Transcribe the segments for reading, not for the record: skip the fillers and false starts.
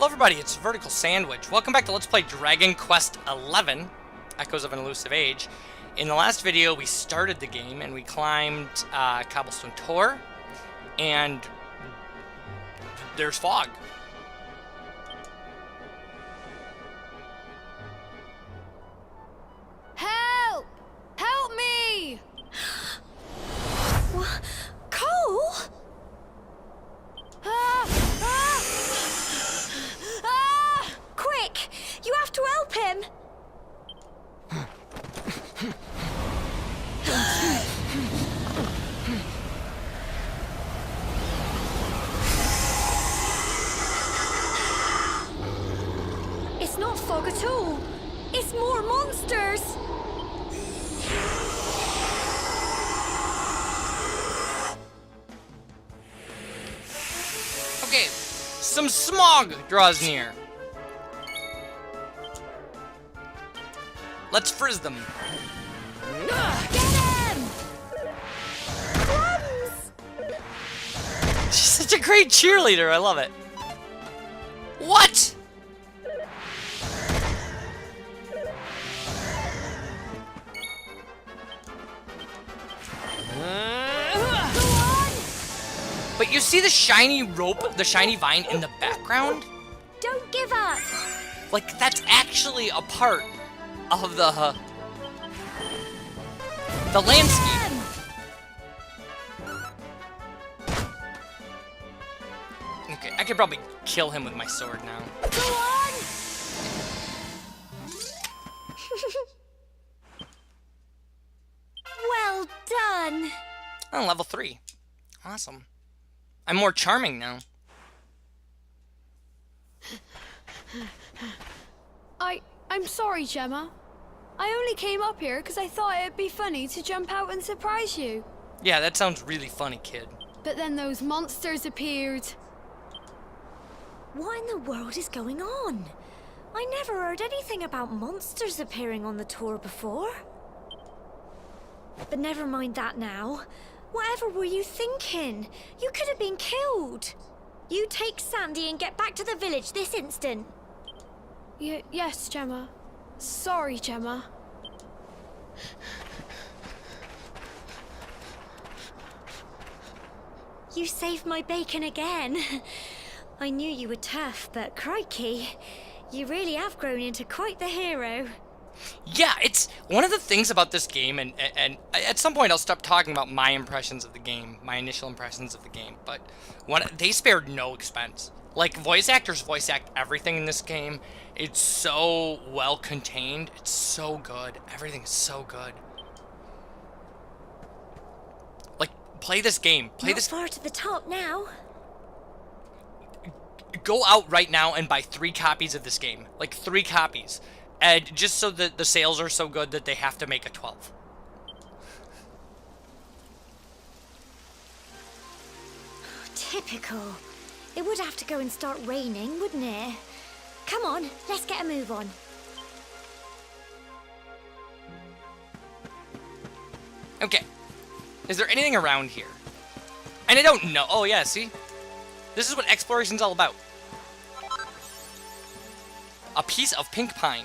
everybody, it's VerticalSandwich. Welcome back to Let's Play Dragon Quest XI, Echoes of an Elusive Age. In the last video, we started the game and we climbed Cobblestone Tor, and there's fog. Help! Help me! What? Cole? Quick! You have to help him! It's not fog at all. It's more monsters. Okay, some smog draws near. Let's frizz them. Get him! Crumbs! She's such a great cheerleader, I love it. What? But you see the shiny rope, the shiny vine in the background? Don't give up! Like, that's actually a part of the landscape. Okay, I could probably kill him with my sword now. Go on! Well done! Oh, level 3. Awesome. I'm more charming now. I'm sorry, Gemma. I only came up here because I thought it'd be funny to jump out and surprise you. Yeah, that sounds really funny, kid. But then those monsters appeared. What in the world is going on? I never heard anything about monsters appearing on the tour before. But never mind that now. Whatever were you thinking? You could have been killed. You take Sandy and get back to the village this instant. Yes, Gemma. Sorry, Gemma. You saved my bacon again. I knew you were tough, but crikey, you really have grown into quite the hero. Yeah, it's one of the things about this game, and at some point I'll stop talking about my impressions of the game, my initial impressions of the game, but they spared no expense. Like, voice actors voice act everything in this game. It's so well contained. It's so good. Everything is so good. Like, play this game. Play this. Not far to the top now. Go out right now and buy 3 copies of this game. Like, 3 copies. And just so that the sales are so good that they have to make a 12. Typical. It would have to go and start raining, wouldn't it? Come on, let's get a move on. Okay. Is there anything around here? And I don't know. Oh, yeah, see? This is what exploration's all about. A piece of pink pine.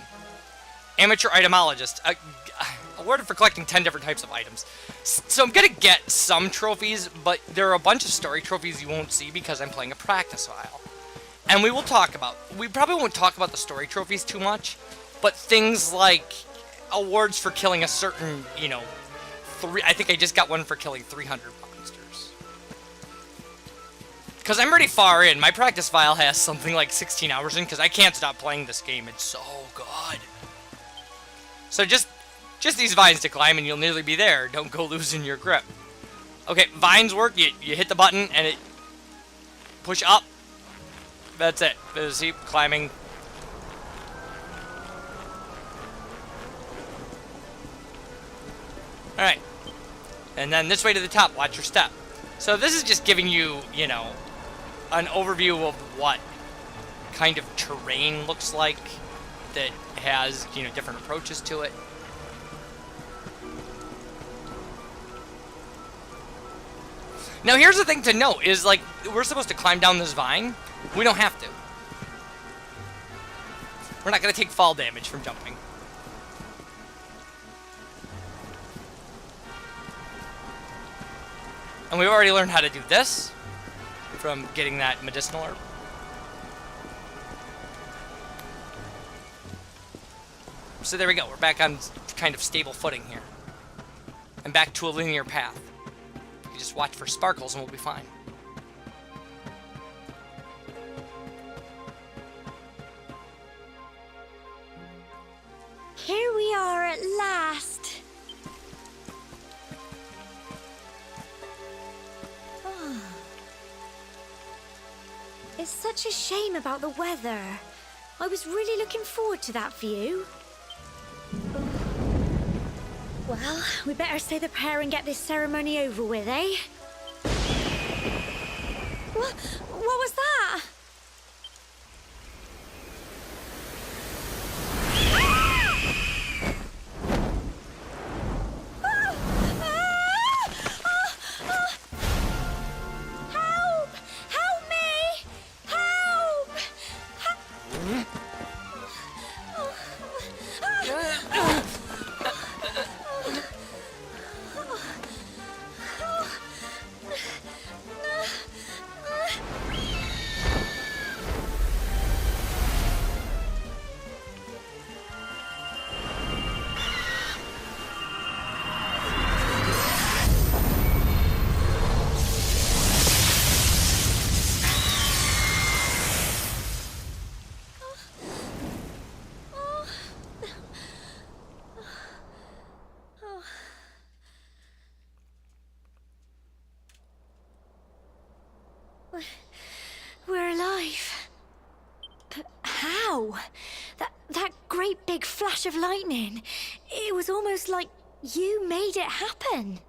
Amateur itemologist. Awarded for collecting 10 different types of items. So I'm gonna get some trophies, but there are a bunch of story trophies you won't see because I'm playing a practice file. And we probably won't talk about the story trophies too much, but things like awards for killing a certain, I think I just got one for killing 300 monsters. Because I'm pretty far in. My practice file has something like 16 hours in because I can't stop playing this game. It's so good. So just these vines to climb and you'll nearly be there. Don't go losing your grip. Okay, vines work. You hit the button and it push up. That's it. See, climbing. Alright. And then this way to the top. Watch your step. So this is just giving you, an overview of what kind of terrain looks like that has, different approaches to it. Now here's the thing to note, is like, we're supposed to climb down this vine. We don't have to. We're not going to take fall damage from jumping. And we've already learned how to do this from getting that medicinal herb. So there we go. We're back on kind of stable footing here. And back to a linear path. You just watch for sparkles and we'll be fine. Here we are at last. Oh. It's such a shame about the weather. I was really looking forward to that view. Well, we better say the prayer and get this ceremony over with, eh? What was that? Help! Help me! Help! We're alive. But how? That great big flash of lightning. It was almost like you made it happen.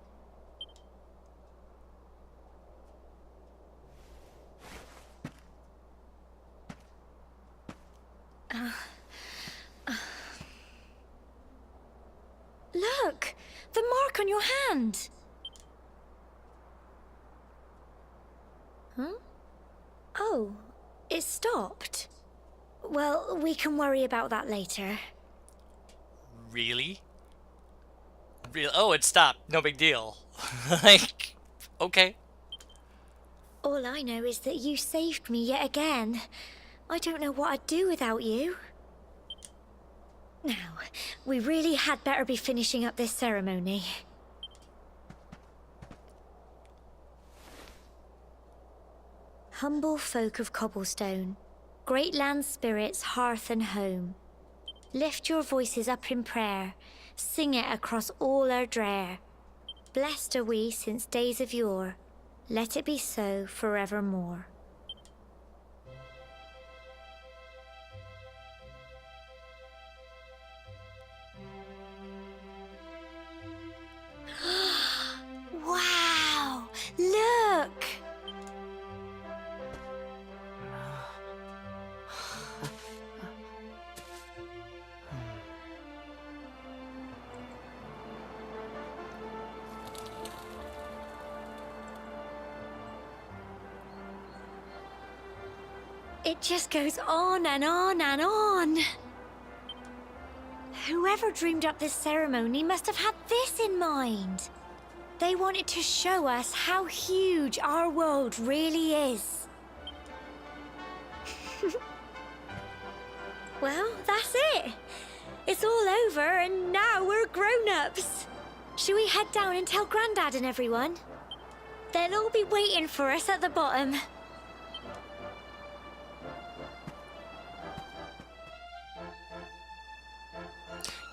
Look! The mark on your hand! Huh? Oh, it stopped. Well, we can worry about that later. Really? Real? Oh, it stopped. No big deal. Like, okay. All I know is that you saved me yet again. I don't know what I'd do without you. Now, we really had better be finishing up this ceremony. Humble folk of cobblestone, great land spirits, hearth and home, lift your voices up in prayer, sing it across all our drear. Blessed are we since days of yore, let it be so forevermore. Wow! Look! It just goes on and on and on. Whoever dreamed up this ceremony must have had this in mind. They wanted to show us how huge our world really is. Well, that's it. It's all over and now we're grown-ups. Should we head down and tell Grandad and everyone? They'll all be waiting for us at the bottom.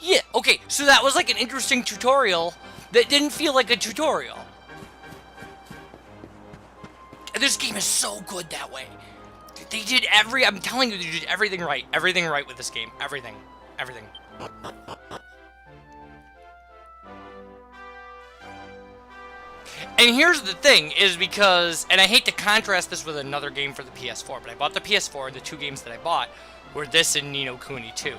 Yeah, okay, so that was like an interesting tutorial that didn't feel like a tutorial. This game is so good that way. They did I'm telling you, they did everything right. Everything right with this game. Everything. Everything. And here's the thing, is because, and I hate to contrast this with another game for the PS4, but I bought the PS4, and the two games that I bought were this and Ni no Kuni 2.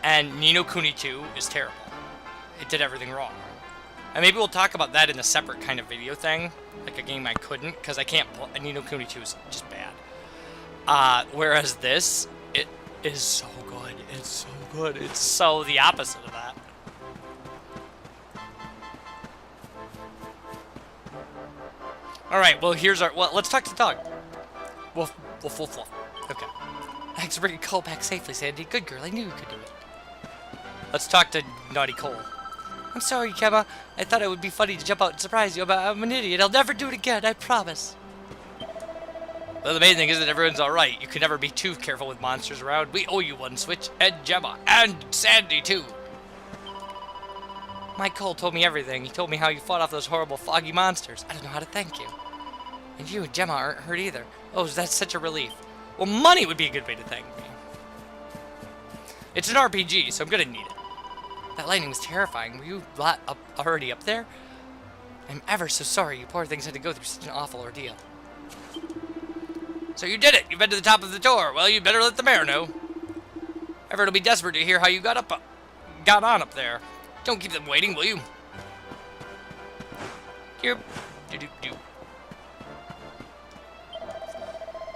And Ni no Kuni 2 is terrible. It did everything wrong. And maybe we'll talk about that in a separate kind of video thing. Like a game I couldn't, because I can't play. Ni no Kuni 2 is just bad. Whereas this, it is so good. so good. It's so the opposite of that. Alright, well, here's our... Well, let's talk to the dog. Woof, woof, woof, woof. Okay. Thanks for bringing Cole back safely, Sandy. Good girl, I knew you could do it. Let's talk to Naughty Cole. I'm sorry, Gemma. I thought it would be funny to jump out and surprise you, but I'm an idiot. I'll never do it again, I promise. Well, the main thing is that everyone's alright. You can never be too careful with monsters around. We owe you one, Switch, and Gemma, and Sandy, too. Mike Cole told me everything. He told me how you fought off those horrible foggy monsters. I don't know how to thank you. And you and Gemma aren't hurt either. Oh, that's such a relief. Well, money would be a good way to thank me. It's an RPG, so I'm gonna need it. That lightning was terrifying. Were you already up there? I'm ever so sorry you poor things had to go through such an awful ordeal. So you did it! You've been to the top of the tower. Well, you better let the mayor know. Everyone will be desperate to hear how you got on up there. Don't keep them waiting, will you? Here. Do.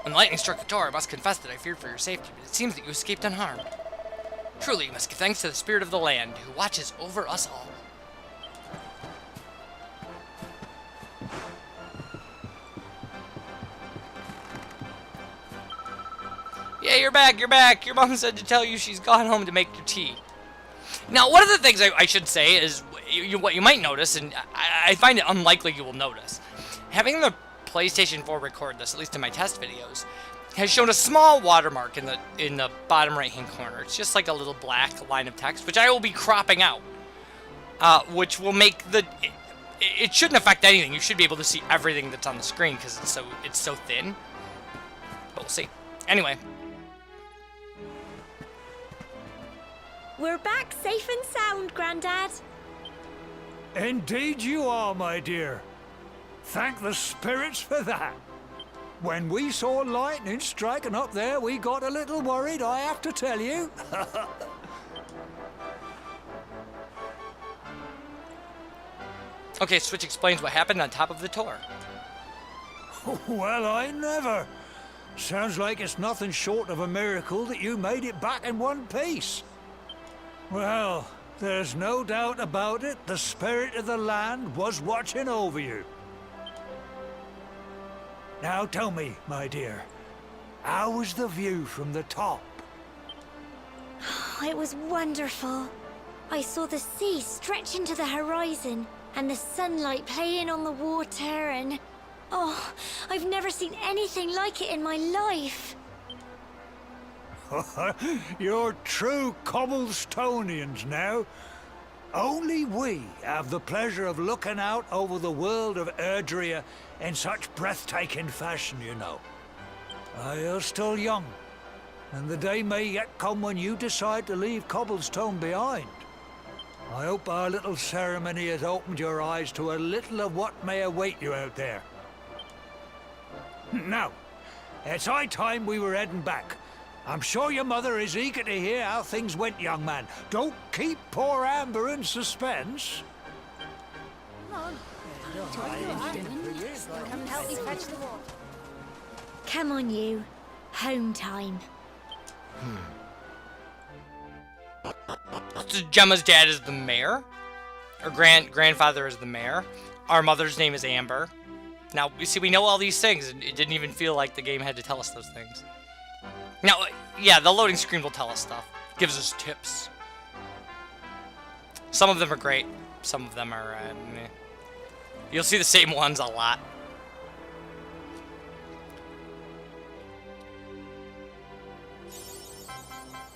When the lightning struck the tower, I must confess that I feared for your safety, but it seems that you escaped unharmed. Truly, you must give thanks to the spirit of the land, who watches over us all. Yeah, you're back, you're back. Your mom said to tell you she's gone home to make your tea. Now, one of the things I should say is what you might notice, and I find it unlikely you will notice. Having the PlayStation 4 record this, at least in my test videos, has shown a small watermark in the bottom right-hand corner. It's just like a little black line of text, which I will be cropping out, which will make it shouldn't affect anything. You should be able to see everything that's on the screen because it's so thin. But we'll see. Anyway. We're back safe and sound, Grandad. Indeed you are, my dear. Thank the spirits for that. When we saw lightning striking up there, we got a little worried, I have to tell you. Okay, Switch explains what happened on top of the tower. Well, I never. Sounds like it's nothing short of a miracle that you made it back in one piece. Well, there's no doubt about it, the spirit of the land was watching over you. Now tell me, my dear, how was the view from the top? It was wonderful. I saw the sea stretch into the horizon and the sunlight playing on the water and... Oh, I've never seen anything like it in my life. You're true cobblestonians now. Only we have the pleasure of looking out over the world of Erdrea in such breathtaking fashion, you know. You're still young, and the day may yet come when you decide to leave cobblestone behind. I hope our little ceremony has opened your eyes to a little of what may await you out there. Now, it's high time we were heading back. I'm sure your mother is eager to hear how things went, young man. Don't keep poor Amber in suspense. Come on, you. Home time. So Gemma's dad is the mayor. Her grandfather is the mayor. Our mother's name is Amber. Now, you see, we know all these things, and it didn't even feel like the game had to tell us those things. Now, yeah, the loading screen will tell us stuff. Gives us tips. Some of them are great. Some of them are, meh. You'll see the same ones a lot.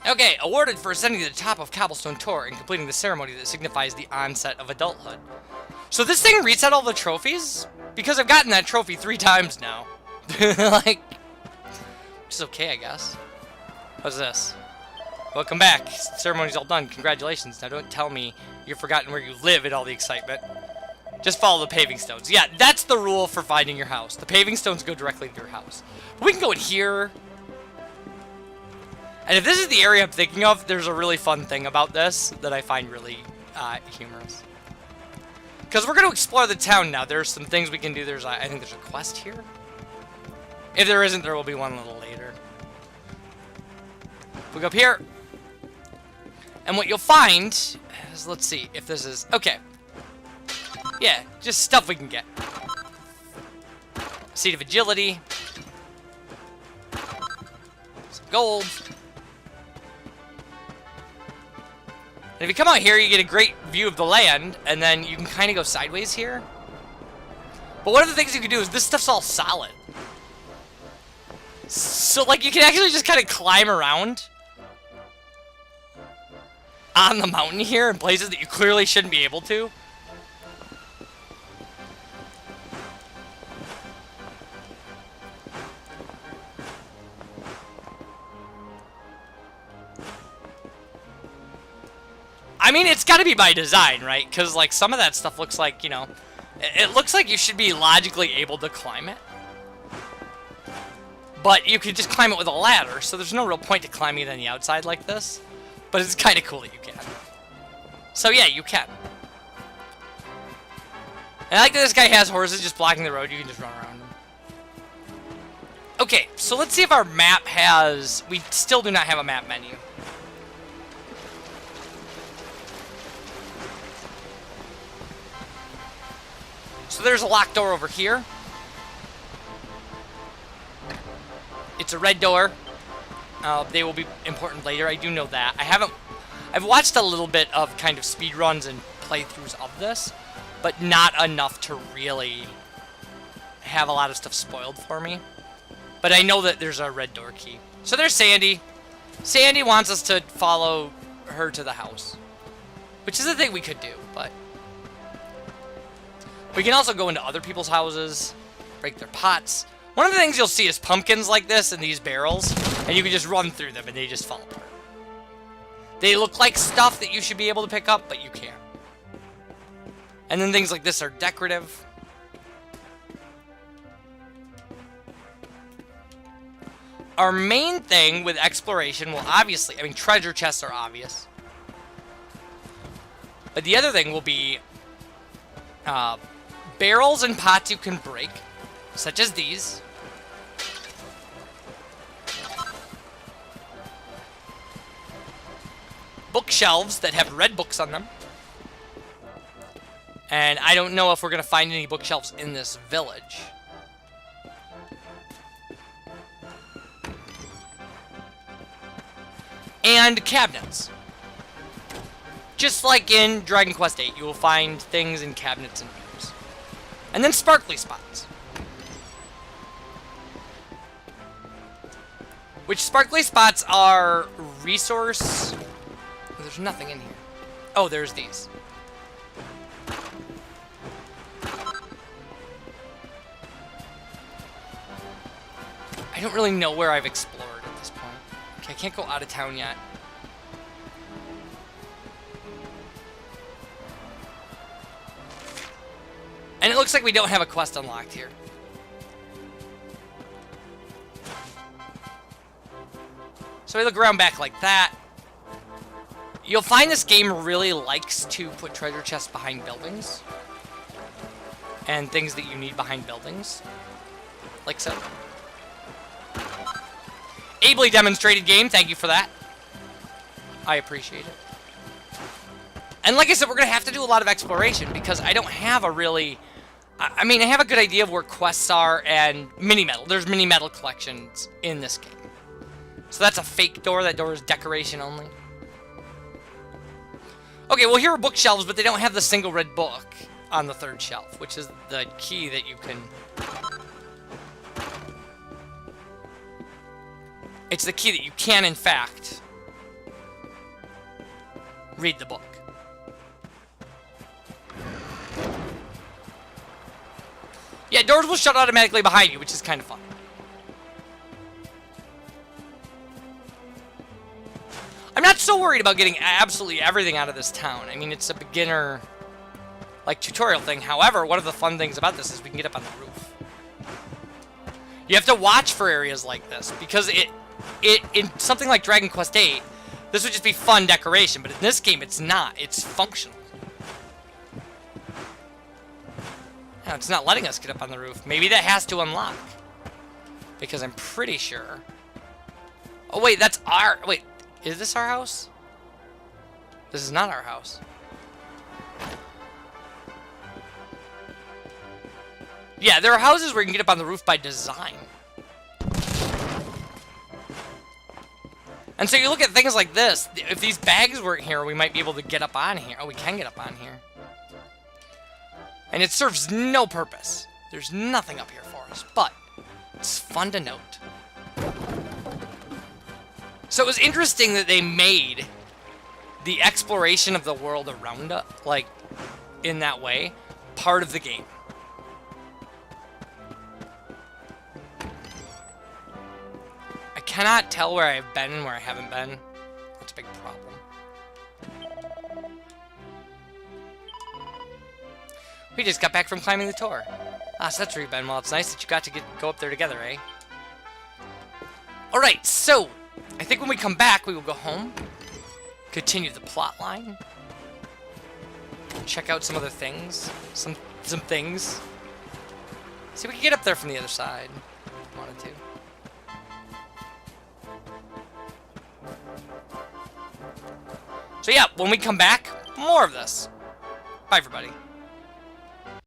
Okay, awarded for ascending to the top of Cobblestone Tower and completing the ceremony that signifies the onset of adulthood. So this thing reset all the trophies? Because I've gotten that trophy 3 times now. Like, which is okay, I guess. What's this? Welcome back. Ceremony's all done. Congratulations. Now don't tell me you've forgotten where you live in all the excitement. Just follow the paving stones. Yeah, that's the rule for finding your house. The paving stones go directly to your house. But we can go in here. And if this is the area I'm thinking of, there's a really fun thing about this that I find really humorous. Because we're going to explore the town now. There's some things we can do. I think there's a quest here. If there isn't, there will be one a little later. We go up here. And what you'll find is, let's see if this is... Okay. Yeah, just stuff we can get. Seed of Agility. Some gold. And if you come out here, you get a great view of the land, and then you can kind of go sideways here. But one of the things you can do is this stuff's all solid. So, like, you can actually just kind of climb around on the mountain here in places that you clearly shouldn't be able to. I mean, it's got to be by design, right? Because, like, some of that stuff looks like, you know... It looks like you should be logically able to climb it. But you could just climb it with a ladder, so there's no real point to climbing it on the outside like this. But it's kind of cool that you can. So, yeah, you can. And I like that this guy has horses just blocking the road. You can just run around them. Okay, so let's see if our map has... We still do not have a map menu. So there's a locked door over here. It's a red door. They will be important later. I do know that. I've watched a little bit of kind of speed runs and playthroughs of this, but not enough to really have a lot of stuff spoiled for me. But I know that there's a red door key. So there's Sandy. Sandy wants us to follow her to the house, which is a thing we could do, but we can also go into other people's houses, break their pots. One of the things you'll see is pumpkins like this in these barrels, and you can just run through them and they just fall apart. They look like stuff that you should be able to pick up, but you can't. And then things like this are decorative. Our main thing with exploration will obviously, I mean, treasure chests are obvious. But the other thing will be barrels and pots you can break, such as these. Bookshelves that have red books on them. And I don't know if we're going to find any bookshelves in this village. And cabinets. Just like in Dragon Quest VIII, you will find things in cabinets and rooms. And then sparkly spots. Which sparkly spots are resource... There's nothing in here. Oh, there's these. I don't really know where I've explored at this point. Okay, I can't go out of town yet. And it looks like we don't have a quest unlocked here. So we look around back like that. You'll find this game really likes to put treasure chests behind buildings. And things that you need behind buildings. Like so. Ably demonstrated game, thank you for that. I appreciate it. And like I said, we're going to have to do a lot of exploration because I don't have a really... I mean, I have a good idea of where quests are and mini-metal. There's mini-metal collections in this game. So that's a fake door. That door is decoration only. Okay, well, here are bookshelves, but they don't have the single red book on the third shelf, which is the key that you can... It's the key that you can, in fact, read the book. Yeah, doors will shut automatically behind you, which is kind of fun. I'm not so worried about getting absolutely everything out of this town. I mean, it's a beginner, like, tutorial thing. However, one of the fun things about this is we can get up on the roof. You have to watch for areas like this, because in something like Dragon Quest VIII, this would just be fun decoration, but in this game, it's not. It's functional. Now, it's not letting us get up on the roof. Maybe that has to unlock. Because I'm pretty sure... Oh, wait, that's our... Wait, is this our house? This is not our house. Yeah, there are houses where you can get up on the roof by design. And so you look at things like this. If these bags weren't here, we might be able to get up on here. Oh, we can get up on here. And it serves no purpose. There's nothing up here for us, but it's fun to note. So it was interesting that they made the exploration of the world around us, like, in that way, part of the game. I cannot tell where I've been and where I haven't been. That's a big problem. We just got back from climbing the tower. Ah, so that's where you've been. Well, it's nice that you got to go up there together, eh? Alright, so I think when we come back, we will go home, continue the plot line, check out some other things, some things. See if we can get up there from the other side. Wanted to. So yeah, when we come back, more of this. Bye, everybody.